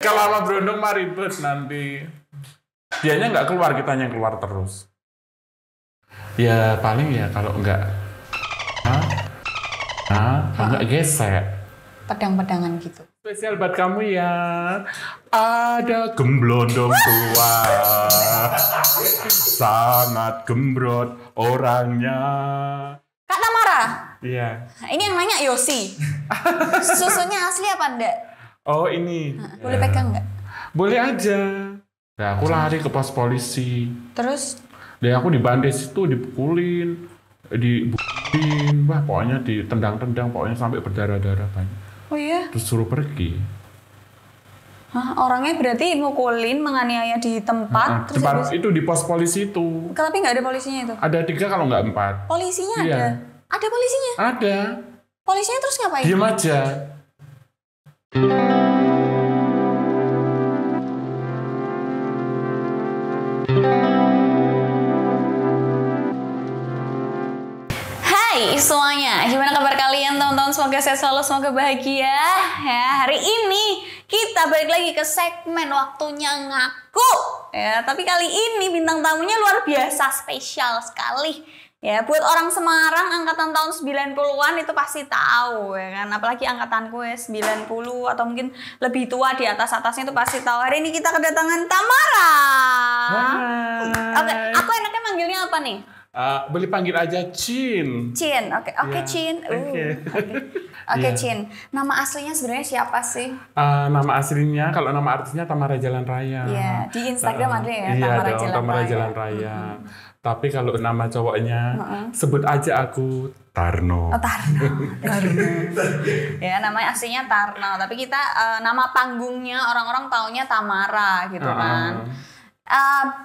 Kalau sama berondong mah ribet nanti. Dianya nggak keluar, kitanya yang keluar terus. Ya paling ya kalau nggak nggak gesek. Pedang-pedangan gitu. Spesial buat kamu ya. Ada gemblondong tua. Sangat gembrot orangnya. Kak Tamara. Iya. Ini yang nanya Yosi. Susunya asli apa enggak? Oh ini. Boleh pegang nggak? Boleh aja. Nah, aku lari ke pos polisi. Terus? Dan aku di bandes itu dipukulin, dibukulin, wah pokoknya ditendang-tendang, pokoknya sampai berdarah-darah banyak. Oh iya? Terus suruh pergi. Hah, orangnya berarti mukulin, menganiaya di tempat. Terus Tempat itu di pos polisi itu. Tapi nggak ada polisinya itu? Ada 3 kalau nggak 4. Polisinya Iya. ada? Ada polisinya? Ada. Polisinya terus ngapain? Diam aja. Hai semuanya, gimana kabar kalian teman-teman? Semoga sehat selalu, semoga bahagia. Ya, hari ini kita balik lagi ke segmen waktunya ngaku. Ya, tapi kali ini bintang tamunya luar biasa, spesial sekali. Ya, buat orang Semarang angkatan tahun 90-an itu pasti tahu ya kan. Apalagi angkatanku ya 90 atau mungkin lebih tua di atas-atasnya itu pasti tahu. Hari ini kita kedatangan Tamara. Oke, aku enaknya manggilnya apa nih? Boleh panggil aja Cin. Cin, oke, Ya. Cin. Oke, Ya. Cin. Nama aslinya sebenarnya siapa sih? Nama aslinya, kalau nama artisnya Tamara Jalan Raya. Iya, di Instagram ada ya, Iya Tamara dong, Jalan Tamara Raya. Jalan Raya. Tapi kalau nama cowoknya, sebut aja aku Tarno. Oh, Tarno. Ya, namanya aslinya Tarno. Tapi kita nama panggungnya orang-orang taunya Tamara gitu kan.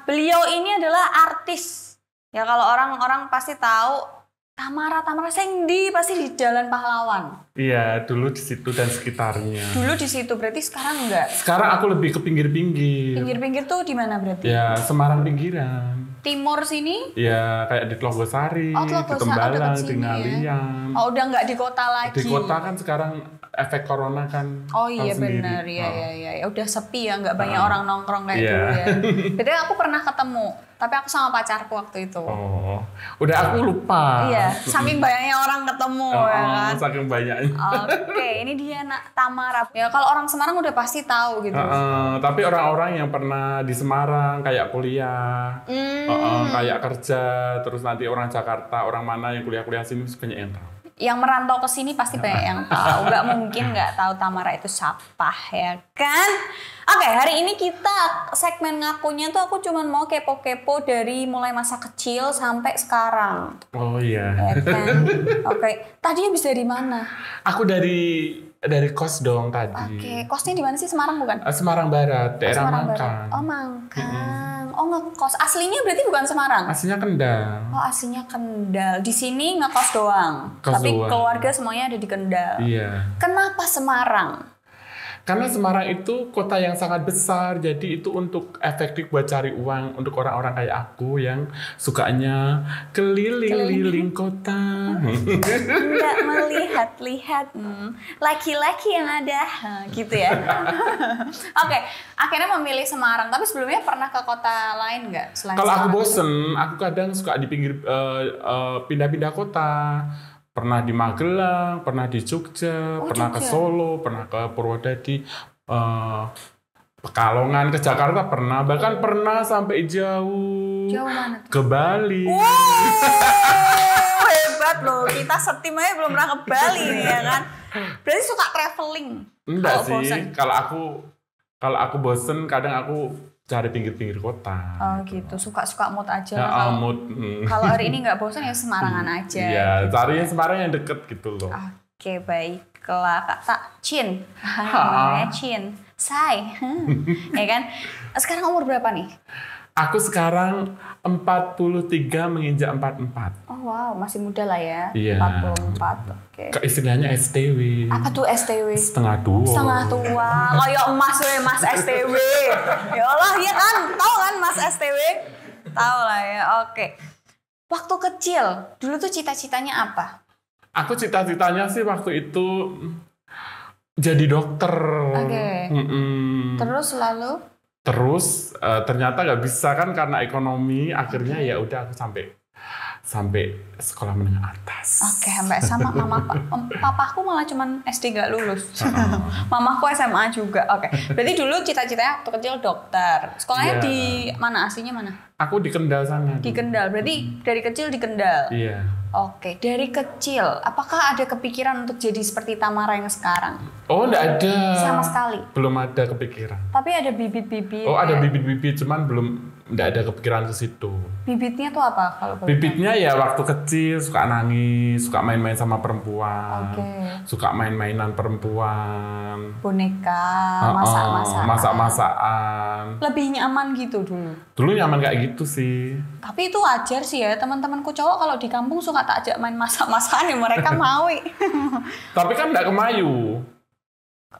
Beliau ini adalah artis. Ya kalau orang-orang pasti tahu Tamara Sengdi pasti di Jalan Pahlawan. Iya, dulu di situ dan sekitarnya. Dulu di situ, berarti sekarang enggak? Sekarang aku lebih ke pinggir-pinggir. Pinggir-pinggir tuh di mana berarti? Ya, Semarang pinggiran. Timur sini? Ya, kayak di Tlogosari, Oh, di Tlogosari, Tembalang, dekat di sini ya. Ngalian. Oh, udah nggak di kota lagi. Di kota kan sekarang efek corona kan. Oh iya tahu sendiri. benar, ya. Udah sepi ya, nggak banyak orang nongkrong kayak Iya. dulu ya. Jadi aku pernah ketemu, tapi aku sama pacarku waktu itu. Oh, udah aku lupa. Iya, saking banyaknya orang ketemu ya kan. Saking banyaknya. Oke, ini dia Tamara. Ya kalau orang Semarang udah pasti tahu gitu. Tapi orang-orang yang pernah di Semarang kayak kuliah, kayak kerja, terus nanti orang Jakarta, orang mana yang kuliah-kuliah sini banyak yang tahu. Yang merantau ke sini pasti banyak yang tahu. Nggak mungkin nggak tahu Tamara itu siapa, ya kan? Oke, hari ini kita segmen ngakunya tuh aku cuman mau kepo-kepo dari mulai masa kecil sampai sekarang. Oh iya. Ya kan? Oke, tadi habis dari mana? Aku dari kos dong tadi. Oke, kosnya di mana sih? Semarang bukan? Semarang Barat, daerah Semarang Mangkang. Barat. Oh, Mangkang. Oh, ngekos. Aslinya berarti bukan Semarang? Aslinya Kendal. Oh, aslinya Kendal. Di sini ngekos doang. Kos Tapi doang. keluarga semuanya ada di Kendal. Iya. Kenapa Semarang? Karena Semarang itu kota yang sangat besar, jadi itu untuk efektif buat cari uang untuk orang-orang kayak aku yang sukanya keliling-liling kota. Nggak melihat-lihat laki-laki yang ada, gitu ya. Oke, akhirnya memilih Semarang. Tapi sebelumnya pernah ke kota lain nggak selain Kalau aku Semarang? bosen, aku kadang suka di pinggir pindah-pindah kota. Pernah di Magelang, pernah di Jogja, pernah ke Jogja. Solo, pernah ke Purwodadi, Pekalongan, ke Jakarta pernah, bahkan pernah sampai jauh, Jauh mana tuh? ke Bali. Wow, hebat loh. Kita setim aja belum pernah ke Bali nih ya kan. Berarti suka traveling. Enggak Kalau sih, bosan. kalau aku bosen kadang aku cari pinggir-pinggir kota. Oh gitu, suka-suka mood aja Ya, lah. mood. Kalau hari ini nggak bosan ya Semarangan aja. Iya, cari yang Semarang yang deket gitu loh. Oke, baiklah Kak Cin. Namanya Cin. Say. Ya kan? Sekarang umur berapa nih? Aku sekarang 43 menginjak 44. Oh wow, masih muda lah ya. Iya. 44. Oke. Istilahnya STW. Apa tuh STW? Setengah tua. Setengah tua. Kayak emas we, Mas STW. Ya Allah, ya kan? Tahu kan Mas STW? Tahu lah ya. Oke. Waktu kecil, dulu tuh cita-citanya apa? Aku cita-citanya sih waktu itu jadi dokter. Oke. Terus lalu? Terus ternyata nggak bisa kan karena ekonomi. Akhirnya ya udah aku sampai sekolah menengah atas. Oke, sampai sama papaku malah cuman SD gak lulus. Mamaku SMA juga. Oke. Berarti dulu cita-citanya waktu kecil dokter. Sekolahnya di mana? Aslinya mana? Aku di Kendal sana. Di Kendal. Berarti dari kecil di Kendal. Iya. Oke, dari kecil apakah ada kepikiran untuk jadi seperti Tamara yang sekarang? Oh, enggak ada. Sama sekali. Belum ada kepikiran. Tapi ada bibit-bibit. Oh, ada bibit-bibit, cuman enggak ada kepikiran ke situ. Bibitnya tuh apa kalau boleh? Bibitnya ya waktu kecil suka nangis, suka main-main sama perempuan. Suka main-mainan perempuan. Boneka, masak-masakan. Masak-masakan. Lebih nyaman gitu dulu. Dulu nyaman kayak gitu sih. Tapi itu wajar sih ya, teman-temanku cowok kalau di kampung suka tak ajak main masak-masakan ya mereka mau. Tapi kan enggak kemayu.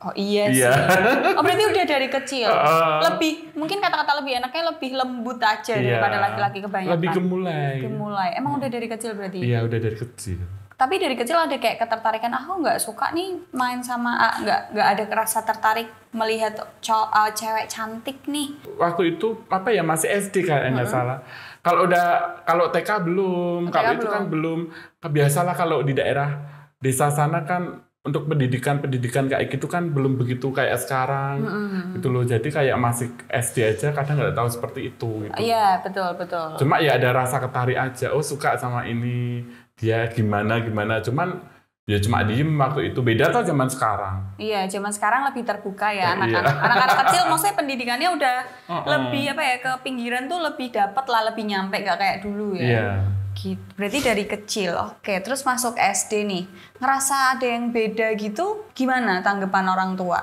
Oh iya sih. Oh berarti udah dari kecil. Lebih, mungkin kata-kata lebih enaknya lebih lembut aja daripada laki-laki kebanyakan. Lebih gemulai. Gemulai. Emang udah dari kecil berarti? Iya udah dari kecil. Tapi dari kecil ada kayak ketertarikan, aku nggak suka nih main sama, nggak ada rasa tertarik melihat cewek cantik nih. Waktu itu apa ya masih SD kayaknya nggak salah. Kalau TK belum, kalau itu kan belum. Biasalah kalau di daerah desa sana kan untuk pendidikan kayak gitu kan belum begitu kayak sekarang gitu loh. Jadi kayak masih SD aja kadang nggak tahu seperti itu gitu. Iya, betul. Cuma ya ada rasa ketarik aja. Oh, suka sama ini. Dia gimana. Cuman ya cuma diem waktu itu. Beda tuh zaman sekarang. Iya, zaman sekarang lebih terbuka ya. Anak-anak kecil maksudnya pendidikannya udah lebih apa ya, ke pinggiran tuh lebih dapet lah, lebih nyampe, gak kayak dulu ya. Iya. Gitu. Berarti dari kecil. Oke, terus masuk SD nih. Ngerasa ada yang beda gitu, gimana tanggapan orang tua?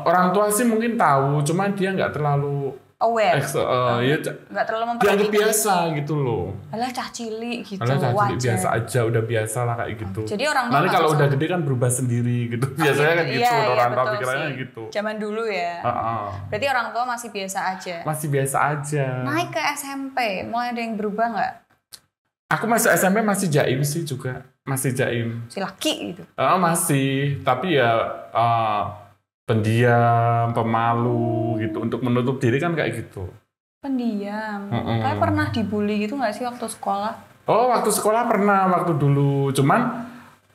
Orang tua sih mungkin tahu, cuman dia nggak terlalu aware. Nggak terlalu memperhatikan. Dianggap biasa gitu loh. Alah cah cilik gitu. Alah cah cilik biasa aja, udah biasa lah kayak gitu. Jadi orang tua nanti kalau udah gede kan berubah sendiri gitu. Biasanya kan gitu, orang tua pikirannya gitu. Zaman dulu ya. Berarti orang tua masih biasa aja. Masih biasa aja. Naik ke SMP, mulai ada yang berubah nggak? Aku masuk SMP masih jaim sih juga. Masih jaim. Si laki gitu? Masih, tapi ya pendiam, pemalu gitu. Untuk menutup diri kan kayak gitu. Pendiam? Kayak pernah dibully gitu nggak sih waktu sekolah? Oh, waktu sekolah pernah, waktu dulu. Cuman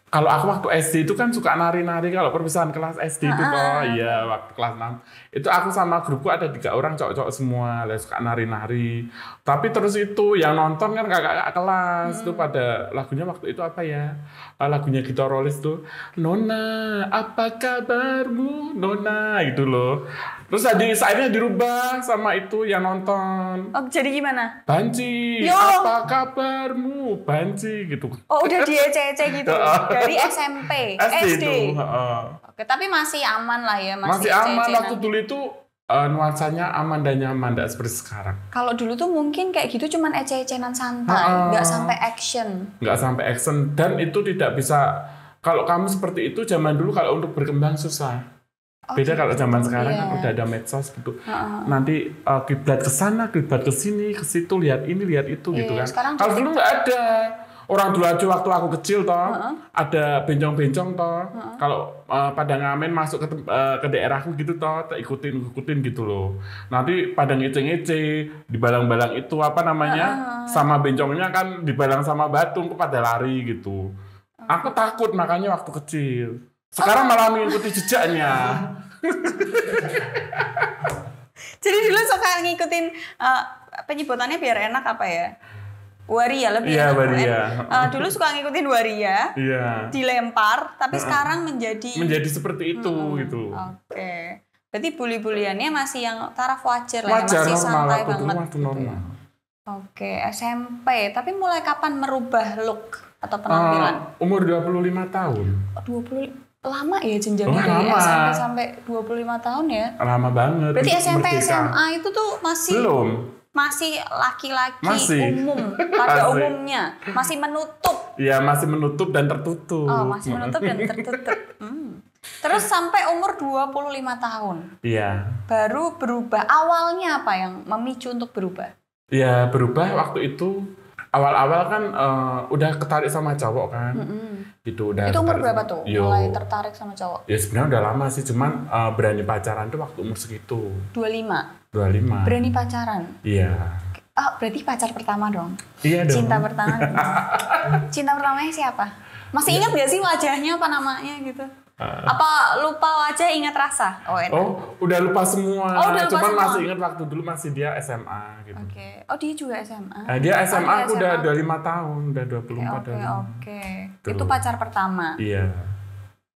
kalau aku waktu SD itu kan suka nari-nari kalau perpisahan kelas SD itu toh. Iya, waktu kelas 6. Itu aku sama grupku ada 3 orang cowok-cowok semua, suka nari-nari. Tapi terus itu yang nonton kan kakak-kakak kelas tuh pada lagunya waktu itu apa ya? Lagunya Gitarolis tuh, Nona, apa kabarmu, Nona, gitu loh. Terus akhirnya dirubah sama itu yang nonton. Oh, jadi gimana? Banci, apa kabarmu, Banci, gitu. Oh, udah diece-ece gitu. Dari SMP, SD. Oke, tapi masih aman lah ya, masih aman. Waktu dulu itu nuansanya aman dan nyaman, tidak seperti sekarang. Kalau dulu tuh mungkin kayak gitu cuman ece-ecenan santai, nggak sampai action. Nggak sampai action, dan itu tidak bisa. Kalau kamu seperti itu zaman dulu kalau untuk berkembang susah. Beda kalau zaman sekarang kan udah ada medsos gitu. Nanti kiblat ke sana, kiblat ke sini, ke situ, lihat ini, lihat itu gitu kan. Kalau dulu nggak ada. Orang dulu aja waktu aku kecil toh, ada bencong-bencong toh. Kalau pada ngamen masuk ke daerahku gitu toh, ikutin gitu loh. Nanti pada ngece-ngece di balang-balang itu apa namanya, sama bencongnya kan dibalang sama batu, pada lari gitu. Aku takut makanya waktu kecil. Sekarang malah mengikuti jejaknya. Jadi dulu suka ngikutin penyebutannya biar enak apa ya? Waria lebih enak. Waria. Dulu suka ngikutin waria. Iya. Dilempar, tapi sekarang menjadi seperti itu gitu. Oke. Berarti bully-buliannya masih yang taraf wajar lah, masih normal, santai banget. Waktu normal. Oke, SMP. Tapi mulai kapan merubah look atau penampilan? Umur 25 tahun. 20 lama ya jenjangnya dari SMP sampai 25 tahun ya? Lama banget. Berarti SMP SMA itu tuh masih laki-laki umum pada umumnya, masih menutup. Iya, masih menutup dan tertutup. Oh, masih menutup dan tertutup. Terus sampai umur 25 tahun. Iya. Baru berubah. Awalnya apa yang memicu untuk berubah? Ya, berubah waktu itu awal-awal kan udah ketarik sama cowok kan. Itu udah. Itu umur berapa tuh? Mulai tertarik sama cowok? Ya sebenarnya udah lama sih, cuman berani pacaran tuh waktu umur segitu. 25. Berani pacaran? Iya. Oh, berarti pacar pertama dong? Iya dong. Cinta pertama. Cinta pertamanya siapa? Masih ingat gak sih wajahnya, apa namanya gitu? Apa lupa wajah ingat rasa? Udah lupa semua. Udah lupa cuman semua. Masih ingat waktu dulu masih dia SMA gitu. Oke. Oh, dia juga SMA? Dia SMA, aku udah 25 tahun, udah 24 tahun. Oke. Itu pacar pertama? Iya.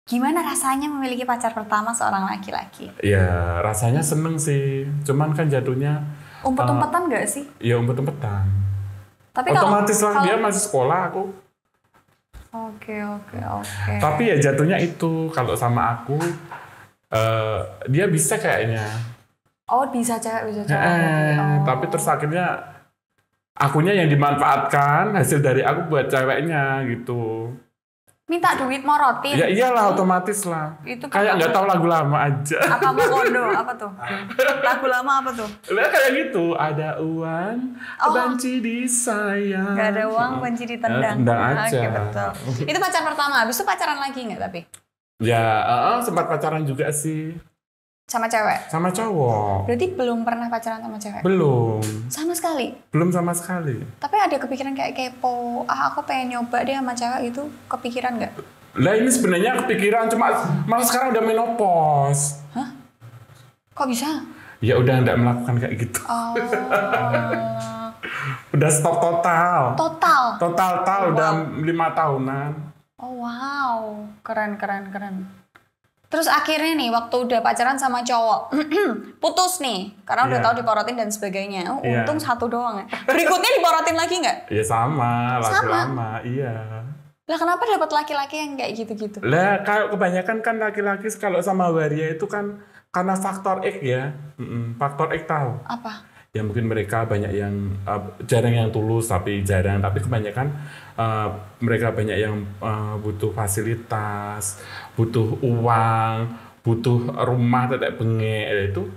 Gimana rasanya memiliki pacar pertama seorang laki-laki? Ya, rasanya seneng sih. Cuman kan jatuhnya... Umpet-umpetan nggak sih? Ya, umpet-umpetan. Tapi otomatis lah, dia masih sekolah aku. Oke. Tapi ya jatuhnya itu, kalau sama aku, dia bisa kayaknya. Oh, bisa cewek. Tapi terus akhirnya, akunya yang dimanfaatkan, hasil dari aku buat ceweknya gitu. Minta duit morotin. Ya iyalah, otomatis lah. Itu kayak nggak tahu lagu lama aja. Apa mau kondo? Apa tuh? Lagu lama apa tuh? Lah kayak gitu, ada uang, benci disayang. Gak ada uang, benci ditendang. Tendang aja. Oke, betul. Itu pacar pertama, habis itu pacaran lagi nggak tapi? Ya, sempat pacaran juga sih. Sama cewek? Sama cowok. Berarti belum pernah pacaran sama cewek? Belum. Sama sekali? Belum sama sekali. Tapi ada kepikiran kayak kepo, aku pengen nyoba deh sama cewek itu, kepikiran nggak? Lah ini sebenarnya kepikiran, cuma malah sekarang udah menopause. Hah? Kok bisa? Ya udah nggak melakukan kayak gitu. Oh. Udah stop total. Total, udah 5 tahunan. Oh wow, keren. Terus akhirnya nih, waktu udah pacaran sama cowok, putus nih, karena udah tahu diporotin dan sebagainya. Untung satu doang ya. Berikutnya diporotin lagi nggak? Ya sama, lama, iya. Lah kenapa dapat laki-laki yang kayak gitu-gitu? Lah kalau kebanyakan kan laki-laki kalau sama waria itu kan karena faktor X ya. Faktor X tahu. Apa? Ya mungkin mereka banyak yang jarang yang tulus, tapi kebanyakan mereka banyak yang butuh fasilitas, butuh uang, butuh rumah tidak bengek. Itu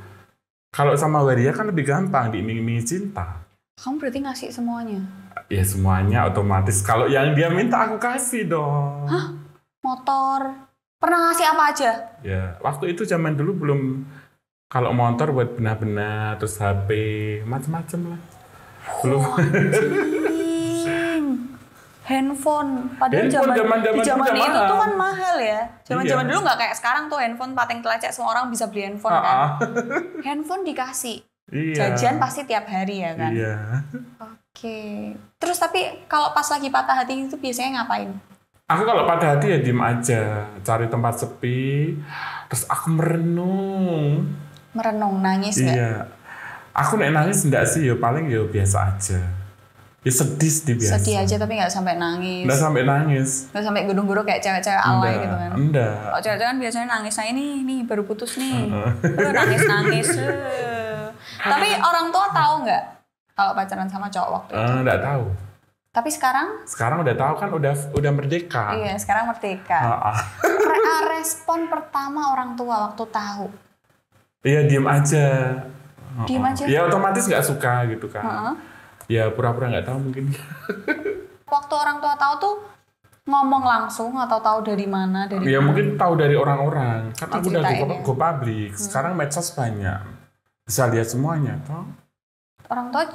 kalau sama waria kan lebih gampang, diiming-imingi cinta. Kamu berarti ngasih semuanya? Ya semuanya otomatis. Kalau yang dia minta aku kasih dong. Hah? Motor? Pernah ngasih apa aja? Ya waktu itu zaman dulu belum. Kalau motor buat benar-benar, terus HP, macam-macam lah. Belum. Handphone. Padahal zaman itu tuh kan mahal ya. Zaman dulu nggak kayak sekarang tuh handphone pating telacak, semua orang bisa beli handphone kan. Handphone dikasih. Iya. Jajan pasti tiap hari ya kan. Iya. Oke. Terus tapi kalau pas lagi patah hati itu biasanya ngapain? Aku kalau patah hati ya diem aja, cari tempat sepi, terus aku merenung. Merenung, nangis nggak? Iya. Aku nangis enggak sih, ya paling ya biasa aja. Ya sedih biasa. Sedih aja tapi nggak sampai nangis. Nggak sampai nangis. Nggak sampai gurung-gurung kayak cewek-cewek alay gitu kan? Enggak. Kalau cewek-cewek kan biasanya nangis, nah ini baru putus nih. Nangis-nangis. Tapi orang tua tahu nggak kalau pacaran sama cowok waktu itu? Enggak tahu. Tapi sekarang? Sekarang udah tahu kan, udah merdeka. Iya, sekarang merdeka. Respon pertama orang tua waktu tahu? Iya, diem aja. Diem aja? Ya otomatis nggak suka gitu kan. Ya pura-pura nggak tahu mungkin. Waktu orang tua tahu tuh ngomong langsung atau tahu dari mana? Ya mungkin tahu dari orang-orang. Kan aku udah go public. Sekarang medsos banyak. Bisa lihat semuanya, toh. Orang tua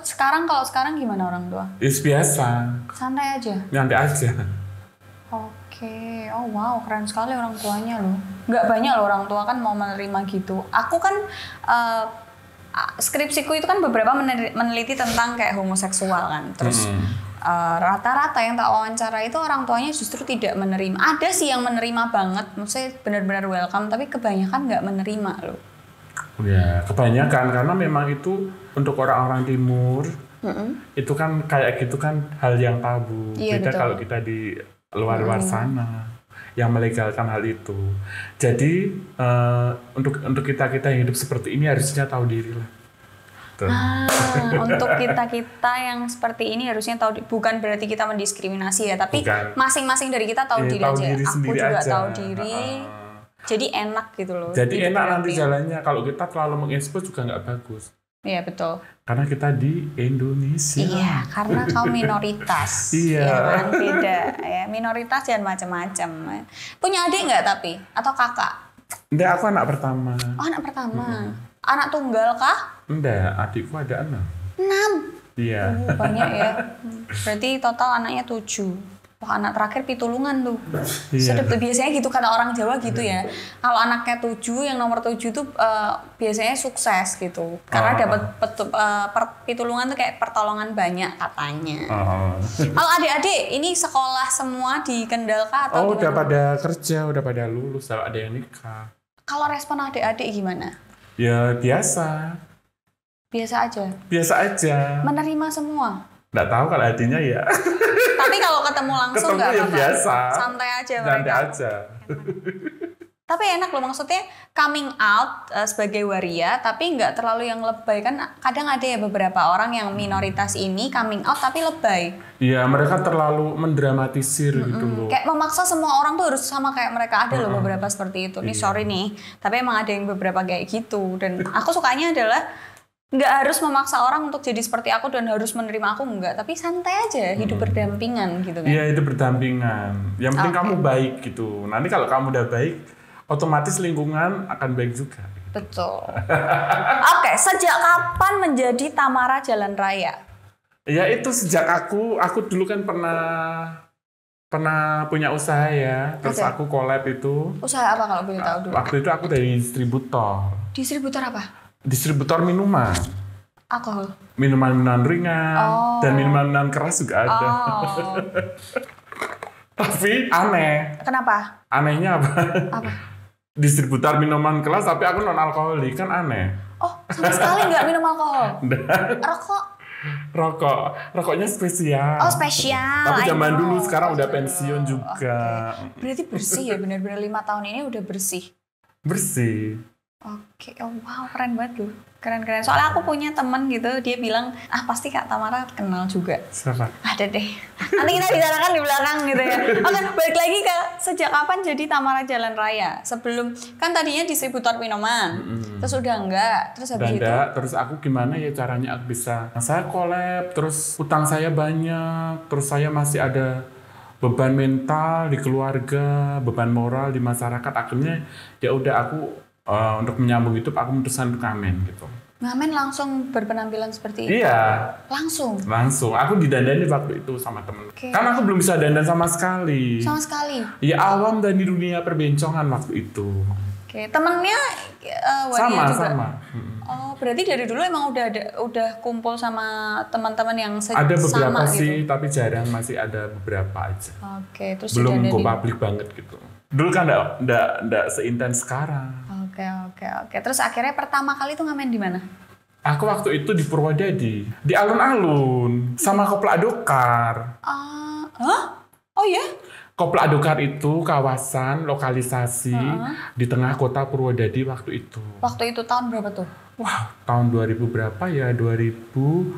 kalau sekarang gimana orang tua? Biasa. Santai aja? Nyantai aja. Oke, oh wow, keren sekali orang tuanya loh. Nggak banyak loh orang tua kan mau menerima gitu. Aku kan, skripsiku itu kan beberapa meneliti tentang kayak homoseksual kan. Terus rata-rata yang tak wawancara itu orang tuanya justru tidak menerima. Ada sih yang menerima banget, maksudnya benar-benar welcome, tapi kebanyakan nggak menerima loh. Ya, kebanyakan karena memang itu untuk orang-orang timur itu kan kayak gitu kan hal yang tabu. Iya, beda betul. Kalau kita di luar sana yang melegalkan hal itu. Jadi untuk kita yang hidup seperti ini harusnya tahu diri lah. Untuk kita yang seperti ini harusnya tahu, bukan berarti kita mendiskriminasi ya, tapi masing-masing dari kita tahu diri aja. Aku juga tahu diri. Jadi enak gitu loh. Jadi enak nanti jalannya. Kalau kita terlalu mengekspos juga nggak bagus. Iya betul. Karena kita di Indonesia. Iya, karena kau minoritas. Iya. Ya kan? Beda. Ya, minoritas jangan macam-macam. Punya adik nggak tapi? Atau kakak? Enggak, aku anak pertama. Oh, anak pertama. Anak tunggal kah? Enggak, adikku ada 6. 6? Iya. Banyak ya. Berarti total anaknya 7. Wah, anak terakhir pitulungan tuh. Iya. Biasanya gitu karena orang Jawa gitu ya. Kalau anaknya 7, yang nomor 7 tuh biasanya sukses gitu. Karena dapat pitulungan tuh kayak pertolongan banyak katanya. Kalau adik-adik ini sekolah semua di Kendal kah atau udah pada kerja, udah pada lulus, ada yang nikah. Kalau respon adik-adik gimana? Ya biasa. Biasa aja. Biasa aja. Menerima semua. Nggak tahu kalau hatinya ya. Tapi kalau ketemu langsung nggak ya apa-apa. biasa. Santai aja mereka. Santai aja. Tapi enak loh, maksudnya coming out sebagai waria, tapi nggak terlalu yang lebay. Kan kadang ada ya beberapa orang yang minoritas ini coming out tapi lebay. Iya, mereka terlalu mendramatisir gitu loh. Kayak memaksa semua orang tuh harus sama kayak mereka. Ada loh beberapa seperti itu. Nih sorry nih, tapi emang ada yang beberapa kayak gitu. Dan aku sukanya adalah nggak harus memaksa orang untuk jadi seperti aku dan harus menerima aku, enggak, tapi santai aja, hidup berdampingan gitu kan. Iya, hidup berdampingan. Yang penting kamu baik gitu. Nanti kalau kamu udah baik, otomatis lingkungan akan baik juga. Betul. Oke, sejak kapan menjadi Tamara Jalan Raya? Ya itu sejak aku dulu kan pernah punya usaha ya. Terus aku collab itu. Usaha apa kalau boleh tahu dulu? Waktu itu aku dari distributor. Distributor apa? Distributor minuman. Alkohol. Minuman ringan dan minuman keras juga ada. Tapi aneh. Kenapa? Anehnya apa? Apa? Distributor minuman keras tapi aku non alkoholik, kan aneh. Oh, sama sekali nggak minum alkohol. Rokoknya spesial. Oh, spesial. Tapi zaman dulu, sekarang udah pensiun juga. Okay. Berarti bersih ya, benar-benar 5 tahun ini udah bersih. Bersih. Oke, oh, wow, keren banget loh. Keren-keren. Soalnya aku punya temen gitu, dia bilang, pasti Kak Tamara kenal juga. Siapa? Ada deh. Nanti kita bicarakan di belakang gitu ya. Oke, balik lagi ke sejak kapan jadi Tamara Jalan Raya? Sebelum, kan tadinya distributor minuman, terus udah enggak, terus habis itu? Terus aku gimana ya caranya aku bisa, saya collab, terus utang saya banyak, terus saya masih ada beban mental di keluarga, beban moral di masyarakat, akhirnya ya udah aku untuk menyambung YouTube aku memutuskan untuk ngamen gitu. Ngamen langsung berpenampilan seperti itu? Iya. Langsung? Langsung. Aku didandani waktu itu sama temen. Okay. Karena aku belum bisa dandan sama sekali. Sama sekali? Ya awam dan di dunia perbencongan waktu itu. Oke. Temennya waria juga? Sama. Oh, berarti dari dulu emang udah kumpul sama teman-teman yang ada beberapa sama sih, gitu? Tapi jarang, masih ada beberapa aja. Oke. Terus belum go public banget gitu. Dulu kan enggak seintens sekarang. Oke. Terus akhirnya pertama kali tuh ngamen di mana? Aku waktu itu di Purwodadi, di alun-alun, sama Koplak Dokar. Oh ya? Koplak Dokar itu kawasan lokalisasi di tengah kota Purwodadi waktu itu. Waktu itu tahun berapa tuh? Wah, tahun 2000 berapa ya? 2013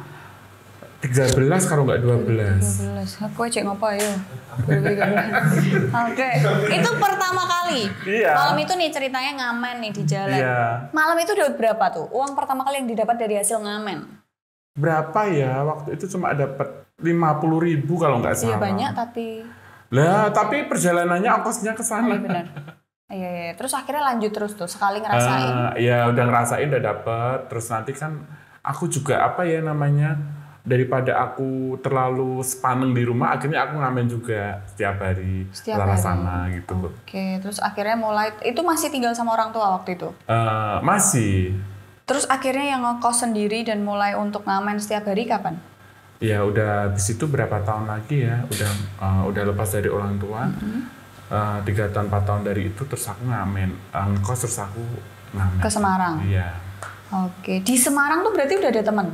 kalau nggak 12. 2012. Aku aja ngapa ya? 2013. Oke. Itu pertama kali. Iya. Malam itu nih ceritanya ngamen nih di jalan. Iya. Malam itu dapat berapa tuh? Uang pertama kali yang didapat dari hasil ngamen? Berapa ya? Waktu itu cuma dapat 50.000 kalau nggak salah. Iya banyak tapi. Lah, tapi perjalanannya ongkosnya ke sana. Iya benar. Iya. Terus akhirnya lanjut terus tuh sekali ngerasain. Ya udah ngerasain, udah dapet. Terus nanti kan aku juga apa ya namanya, daripada aku terlalu sepaneng di rumah, akhirnya aku ngamen juga setiap hari. Sana gitu. Oke, terus akhirnya mulai, itu masih tinggal sama orang tua waktu itu? Masih. Terus akhirnya yang ngekos sendiri dan mulai untuk ngamen setiap hari kapan? Ya udah habis itu berapa tahun lagi ya, udah lepas dari orang tua. 3 tahun 4 tahun dari itu terus aku ngamen, ngekos terus aku ngamen. Ke Semarang? Iya. Oke, di Semarang tuh berarti udah ada teman?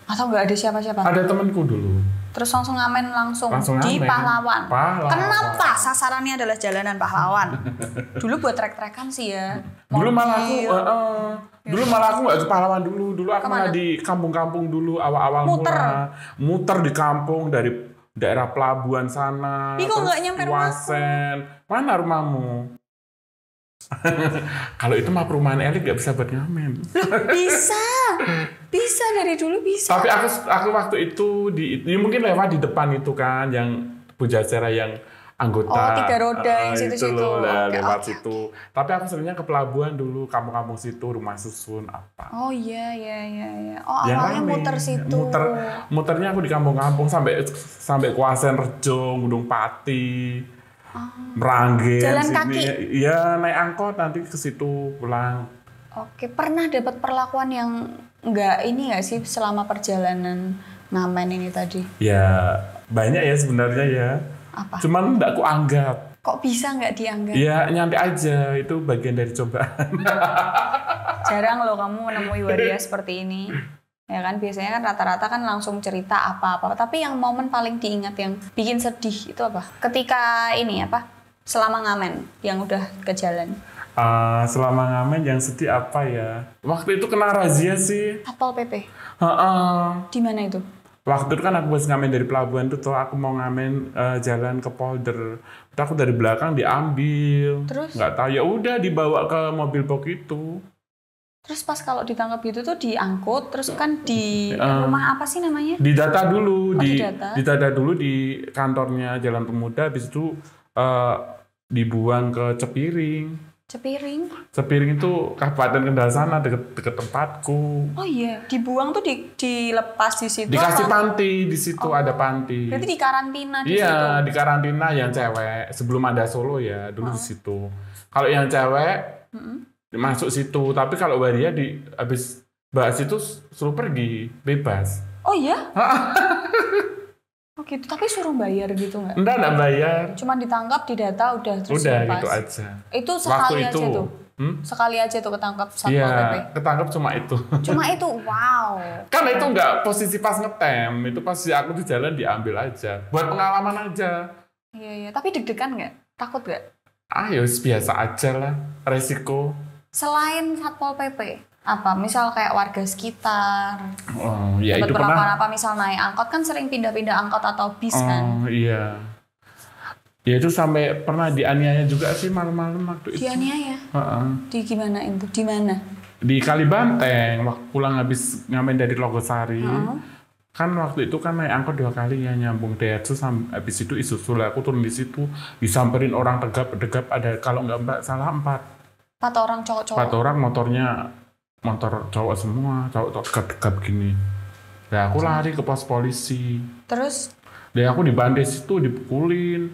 Atau nggak ada siapa-siapa? Ada temanku dulu. Terus langsung ngamen langsung di ngamen. Pahlawan. Kenapa? Sasarannya adalah jalanan Pahlawan. Dulu buat trek-trekan sih ya. Dulu malah aku nggak ke Pahlawan dulu. Dulu aku malah di kampung-kampung dulu awal-awal muter di kampung dari daerah pelabuhan sana. Ih, kok nggak nyampe rumahku? Wasen. Mana rumahmu? Kalau itu mah perumahan elit nggak bisa buat ngamen. Bisa dari dulu bisa. Tapi aku waktu itu mungkin lewat di depan itu kan yang Pujasera yang anggota. Oh, 3 roda yang situ-situ. Lewat situ. Tapi aku seringnya ke pelabuhan dulu, kampung-kampung situ, rumah susun apa. Oh iya. Oh yang awalnya muter situ. Muternya aku di kampung-kampung sampai Kuasen Rejo, Gunung Pati, Meranggen. Jalan sini. Kaki. Iya naik angkot nanti ke situ pulang. Oke, pernah dapat perlakuan yang nggak sih selama perjalanan ngamen ini tadi? Ya banyak ya sebenarnya ya. Apa? Cuman nggak aku anggap. Kok bisa nggak dianggap? Ya nyantai aja, itu bagian dari cobaan. Jarang loh kamu menemui waria seperti ini. Ya kan, biasanya kan rata-rata kan langsung cerita apa-apa. Tapi yang momen paling diingat yang bikin sedih itu apa? Ketika selama ngamen yang udah ke jalan. Selama ngamen yang sedih apa ya? Waktu itu kena razia sih. Satpol PP? Di mana itu? Waktu itu kan aku habis ngamen dari pelabuhan tuh, aku mau ngamen jalan ke polder. Udah aku dari belakang diambil. Terus? Nggak tahu, ya udah dibawa ke mobil box itu. Terus pas kalau ditangkap itu tuh diangkut, terus kan di rumah apa sih namanya? Didata dulu, didata dulu di kantornya Jalan Pemuda, habis itu dibuang ke Cepiring. Cepiring itu Kabupaten Kendal sana, deket tempatku. Oh iya, dibuang tuh dilepas di situ. Dikasih panti, di situ ada panti. Berarti di karantina di situ. Iya, di karantina yang cewek. Sebelum ada Solo ya, dulu di situ. Kalau yang cewek masuk situ, tapi kalau waria habis bahas itu suruh pergi, bebas. Oh iya? Oh gitu, tapi suruh bayar gitu nggak? Enggak bayar. Cuma ditangkap, didata, udah terus udah lepas. Gitu aja. Itu sekali aja tuh? Sekali aja tuh ketangkap Satpol PP? Iya, ketangkap cuma itu. Cuma itu, wow. Karena itu nggak posisi pas ngetem, itu pas aku di jalan diambil aja. Buat pengalaman aja. Iya, tapi deg-degan nggak? Takut nggak? Ya biasa aja lah, resiko. Selain Satpol PP? Apa? Misal kayak warga sekitar. Oh, ya itu pernah. Apa misal naik angkot kan sering pindah-pindah angkot atau bis kan? Oh iya. Ya itu sampai pernah dianiaya juga sih malam-malam waktu itu. Dianiaya? Di gimana itu? Di mana? Di Kalibanteng, waktu pulang habis ngamen dari Logosari. Kan waktu itu kan naik angkot 2 kali ya, nyambung Daihatsu habis itu Isuzu lah. Aku turun di situ, disamperin orang tegap ada kalau nggak salah 4 orang cowok-cowok. 4 orang motor cowok semua, cowok tegap gini. Ya aku lari ke pos polisi. Terus? Ya aku dibandes itu, dipukulin,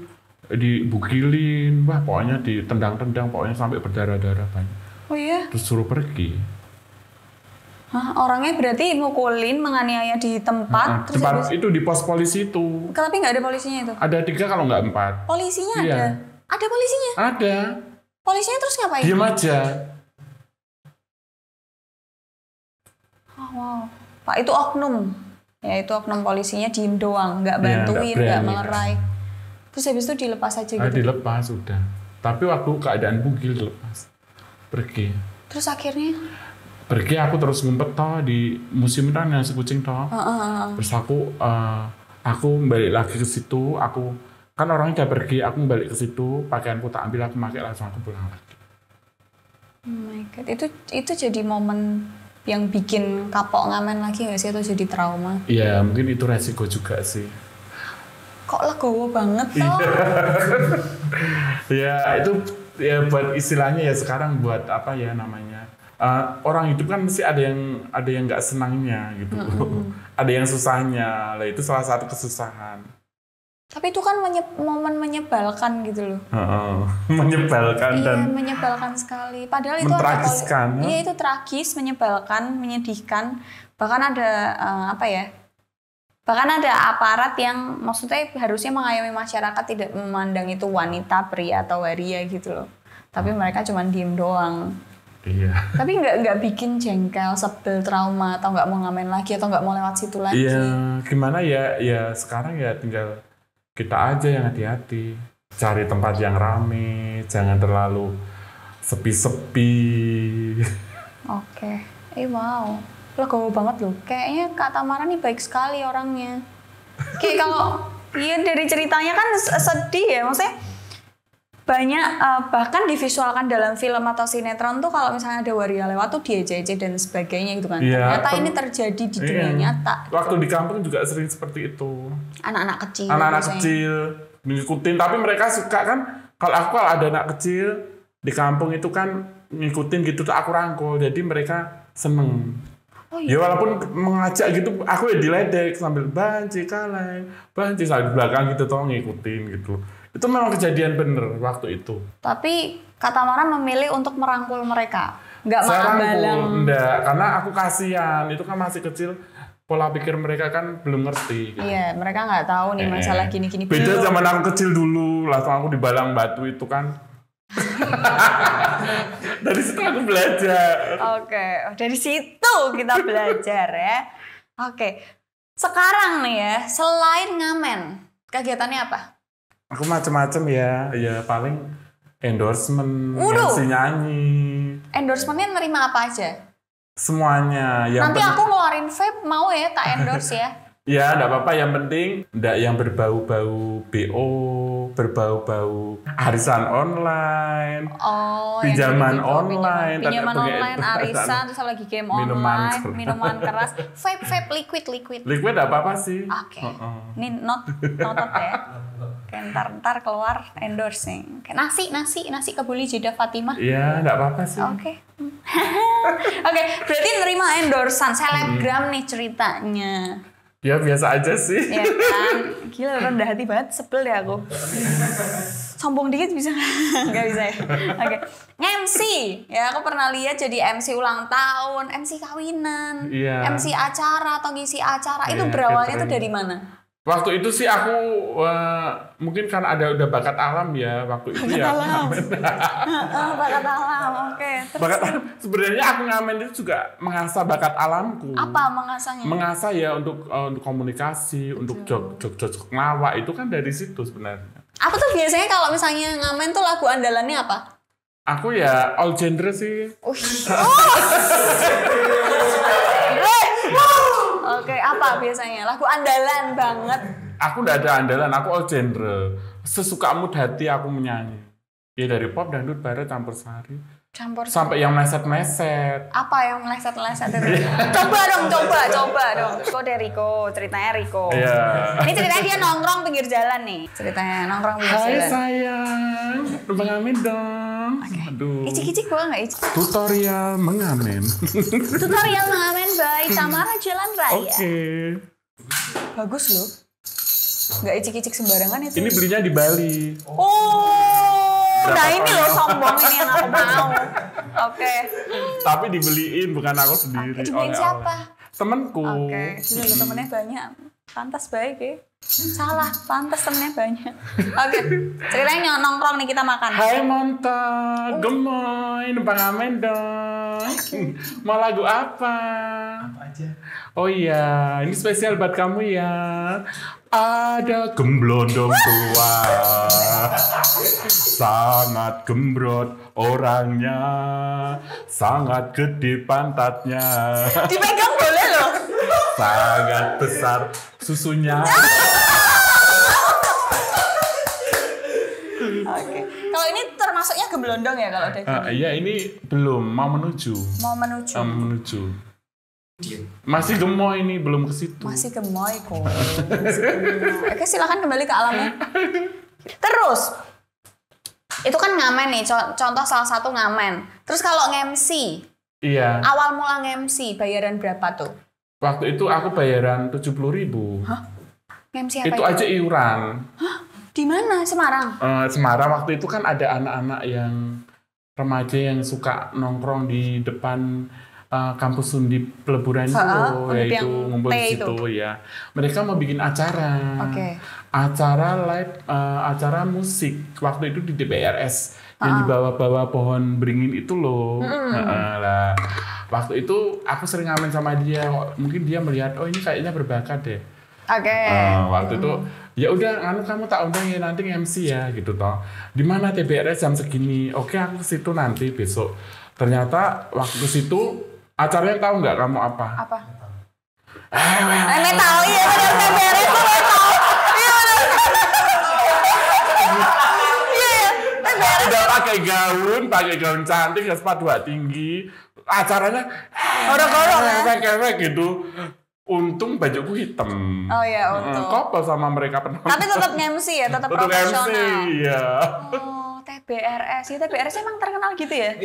dibukilin, wah pokoknya ditendang-tendang, pokoknya sampai berdarah-darah banyak. Oh iya? Terus suruh pergi. Hah, orangnya berarti mukulin, menganiaya di tempat. Tempat itu di pos polisi itu. Tapi nggak ada polisinya itu? Ada 3 kalau nggak 4. Polisinya iya. Ada? Ada polisinya? Ada. Polisinya terus ngapain? Diam aja. Oh, wow. Pak, itu oknum. Ya itu oknum polisinya diem doang, nggak bantuin, nggak melerai. Terus habis itu dilepas aja gitu? Dilepas, udah. Tapi waktu keadaan bugil dilepas. Pergi. Terus akhirnya? Pergi, aku terus ngumpet toh di museum kan yang si kucing toh. Terus aku balik lagi ke situ, aku kan orangnya udah pergi, aku balik ke situ, pakaianku tak ambil, aku pakai langsung aku pulang lagi. Oh my god, itu jadi momen yang bikin kapok ngamen lagi nggak sih, atau jadi trauma? Iya, mungkin itu resiko juga sih. Kok legowo banget toh? Ya itu ya buat istilahnya ya sekarang buat apa ya namanya, orang hidup kan mesti ada yang nggak senangnya gitu. Ada yang susahnya, lah itu salah satu kesusahan. Tapi itu kan momen menyebalkan gitu loh. Menyebalkan dan menyebalkan sekali. Padahal itu mentragiskan. Iya, itu tragis, menyebalkan, menyedihkan. Bahkan ada Bahkan ada aparat yang maksudnya harusnya mengayomi masyarakat, tidak memandang itu wanita, pria atau waria gitu loh. Tapi mereka cuma diem doang. Iya. Tapi nggak bikin jengkel, sebel, trauma, atau nggak mau ngamen lagi, atau nggak mau lewat situ lagi. Iya, gimana ya? Ya sekarang ya tinggal kita aja yang hati-hati. Cari tempat yang rame, jangan terlalu sepi-sepi. Oke. Wow. Legowo banget loh. Kayaknya Kak Tamara nih baik sekali orangnya. Kayak kalau iya dari ceritanya kan sedih ya, maksudnya banyak bahkan divisualkan dalam film atau sinetron tuh kalau misalnya ada waria lewat tuh diejek-ejek dan sebagainya gitu kan. Ternyata ini terjadi di dunia nyata. Waktu di kampung juga sering seperti itu. Anak-anak kecil. Anak-anak kecil ngikutin, tapi mereka suka kan. Kalau ada anak kecil di kampung itu kan ngikutin gitu tuh aku rangkul, jadi mereka seneng. Oh, iya. Ya walaupun mengajak gitu, aku ya diledek sambil banci kaleng, banci sambil belakang gitu toh ngikutin gitu. Itu memang kejadian bener waktu itu. Tapi Katamara memilih untuk merangkul mereka, nggak malah balang. Enggak, karena aku kasihan, itu kan masih kecil, pola pikir mereka kan belum ngerti. Gitu. Iya, mereka nggak tahu nih masalah gini-gini. Beda zaman aku kecil dulu, langsung aku dibalang batu itu kan. Dari situ aku belajar. Oke, dari situ kita belajar ya. Oke, sekarang nih ya, selain ngamen, kegiatannya apa? Aku macam-macam ya paling endorsement, MC nyanyi. Endorsementnya nerima apa aja? Semuanya. Nanti aku ngeluarin vape, mau ya tak endorse ya? Ya, enggak apa-apa. Yang penting enggak yang berbau-bau BO, berbau-bau arisan online, pinjaman online, arisan, terus lagi game online, minuman keras, vape, liquid. Liquid apa sih? Oke. Ini notot ya. Oke, ntar keluar endorsing. Nasi kebuli Jeda Fatimah. Iya, enggak apa-apa sih. Oke. Oke, berarti nerima endorsan selebgram nih ceritanya. Ya biasa aja sih. Iya kan, gila rendah hati banget, sebel deh aku. Sombong dikit bisa nggak bisa ya? Oke, MC ya aku pernah lihat jadi MC ulang tahun, MC kawinan, MC acara atau ngisi acara itu berawalnya tuh dari mana? Waktu itu sih aku mungkin karena udah bakat alam ya waktu itu ya. Bakat alam, oke. Bakat alam. Sebenarnya aku ngamen itu juga mengasah bakat alamku. Apa mengasahnya? Mengasah ya untuk komunikasi, untuk jog ngelawak itu kan dari situ sebenarnya. Apa tuh biasanya kalau misalnya ngamen tuh lagu andalannya apa? Aku ya all genre sih. Oke, apa biasanya? Lagu andalan banget. Aku nggak ada andalan, aku all genre. Sesuka mood hati aku menyanyi. Ya dari pop, dangdut, barat, campur sari. Sampai yang meleset-meleset. Apa yang meleset-meleset itu? Coba dong. Kode Riko, ceritanya Riko. Iya. Ini ceritanya dia nongkrong pinggir jalan nih. Ceritanya nongkrong pinggir jalan. Hai sayang, mengamen dong. Okay. Aduh. Icik-icik boleh nggak icik? Tutorial mengamen. Tutorial mengamen by Tamara Jalan Raya. Oke. Bagus loh. Nggak icik-icik sembarangan itu. Ini belinya di Bali. Nah ini loh sombong ini yang aku mau. Oke. Tapi dibeliin bukan aku sendiri. Dibeliin siapa? Temenku. Oke. Gila lo temennya banyak. Pantas baik ya. Salah, pantas temennya banyak. Oke. Ceritanya nongkrong nih kita makan. Hai Monta, gemoy, numpang ngamen dong. Mau lagu apa? Apa aja? Oh iya, ini spesial buat kamu ya. Ada gemblondong tua, sangat gembrot orangnya, sangat gede pantatnya. Dipegang boleh loh. Sangat besar susunya. Oke. Kalau ini termasuknya gemblondong ya kalau dari Iya ini belum mau menuju. Masih gemoy ini belum ke situ. Masih gemoy kok. Oke, silakan kembali ke alamnya. Terus itu kan ngamen nih, contoh salah satu ngamen. Terus kalau nge-MC, iya. Awal mula nge-MC bayaran berapa tuh? Waktu itu aku bayaran 70.000. Hah? Nge-MC apa itu aja iuran. Hah? Di mana? Semarang? Semarang waktu itu kan ada anak-anak yang remaja yang suka nongkrong di depan kampus Undip Peleburan yaitu ngumpul di situ ya. Mereka mau bikin acara. Acara live, acara musik. Waktu itu di DPRS yang di bawah pohon beringin itu loh. Lah, waktu itu aku sering ngamen sama dia. Mungkin dia melihat ini kayaknya berbakat deh. Waktu itu ya udah kamu tak undang ya nanti MC ya gitu toh. Di mana TBRS jam segini? Oke, aku ke situ nanti besok. Ternyata waktu ke situ acaranya tahu nggak kamu apa? Apa? Tahu ya benar TBRS tuh tahu. Iya pakai gaun cantik, sepatu tinggi. Acaranya kewek gitu. Untung bajuku hitam. Oh iya, untung. Kopel sama mereka penonton. Tapi tetap MC ya, tetap profesional. MC, iya. Oh, TBRS. Ya, TBRS emang terkenal gitu ya?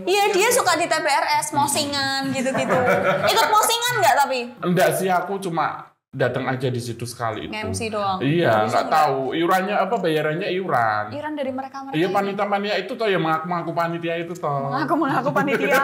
Iya, dia suka di TBRS, mosingan gitu-gitu. Ikut mosingan nggak tapi? Enggak sih, aku cuma datang aja di situ sekali itu. MC doang. Iya, nggak tahu. Iurannya apa? Bayarannya iuran. Iuran dari mereka. Iya, panitia itu toh ya mengaku panitia itu toh. Mengaku panitia.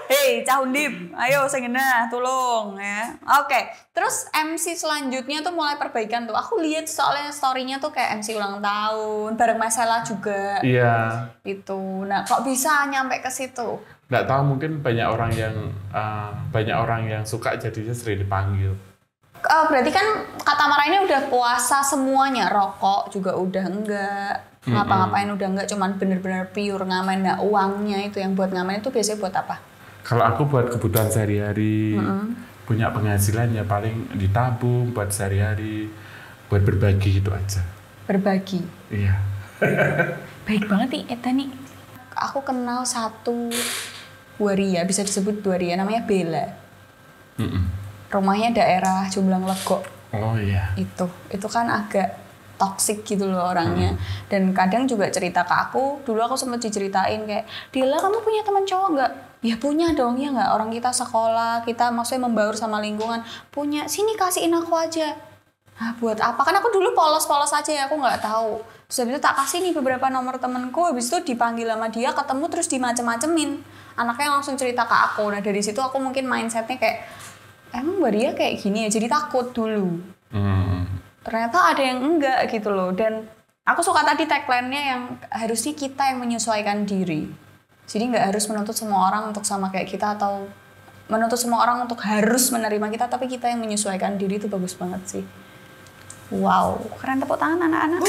Hei, Cah Undip, ayo sing genah, tulung ya. Oke, terus MC selanjutnya tuh mulai perbaikan tuh. Aku lihat soalnya story-nya tuh kayak MC ulang tahun, bareng Marcella juga. Iya. Itu. Nah, kok bisa nyampe ke situ? Nggak tahu, mungkin banyak orang yang suka jadinya sering dipanggil. Berarti kan Kak Tamara ini udah puasa semuanya, rokok juga udah enggak, ngapa-ngapain udah enggak, cuman bener-bener pure ngamen. Nah, uangnya itu yang buat ngamen itu biasanya buat apa? Kalau aku buat kebutuhan sehari-hari, punya penghasilan ya paling ditabung buat sehari-hari, buat berbagi gitu aja. Berbagi? Iya. Baik banget nih, Eta nih. Aku kenal satu waria, bisa disebut waria, namanya Bella. Rumahnya daerah Jomblang Legok. Oh iya. Itu kan agak toksik gitu loh orangnya. Dan kadang juga cerita ke aku, dulu aku sempat diceritain kayak, Dila kamu punya teman cowok nggak? Ya punya dong, ya nggak? Orang kita sekolah, kita maksudnya membaur sama lingkungan. Punya, sini kasihin aku aja. Nah, buat apa? Kan aku dulu polos-polos aja ya, aku nggak tahu. Terus habis itu tak kasih nih beberapa nomor temenku, habis itu dipanggil sama dia, ketemu terus dimacem-macemin. Anaknya langsung cerita ke aku. Nah dari situ aku mungkin mindsetnya kayak, emang Mbak Dia kayak gini ya, jadi takut dulu. Ternyata ada yang enggak gitu loh. Dan aku suka tadi tagline-nya yang harusnya kita yang menyesuaikan diri. Jadi nggak harus menuntut semua orang untuk sama kayak kita atau menuntut semua orang untuk harus menerima kita, tapi kita yang menyesuaikan diri itu bagus banget sih. Wow, keren, tepuk tangan anak-anak.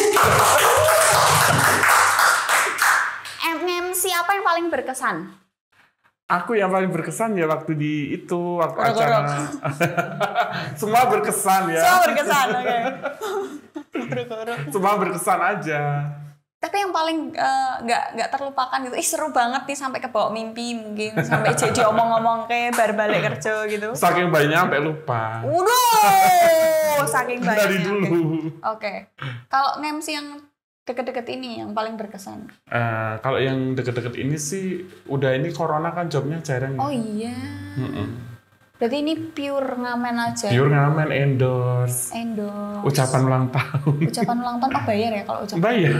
MC apa yang paling berkesan? Aku yang paling berkesan ya waktu waktu acara. Semua berkesan ya. Semua berkesan, oke. Semua berkesan aja. Tapi yang paling nggak terlupakan gitu, seru banget nih sampai kebawa mimpi mungkin, sampai jadi omong-omong kayak bar balik kerja gitu. Saking banyak sampai lupa. Waduh, saking banyak. Dari dulu. Oke. Kalau MC yang deket-deket ini yang paling berkesan? Kalau yang deket-deket ini sih, udah ini corona kan jobnya jarang. Oh iya. Berarti ini pure ngamen aja? Pure ngamen, endorse. Ucapan ulang tahun. Ucapan ulang tahun, bayar ya kalau ucapan? Bayar.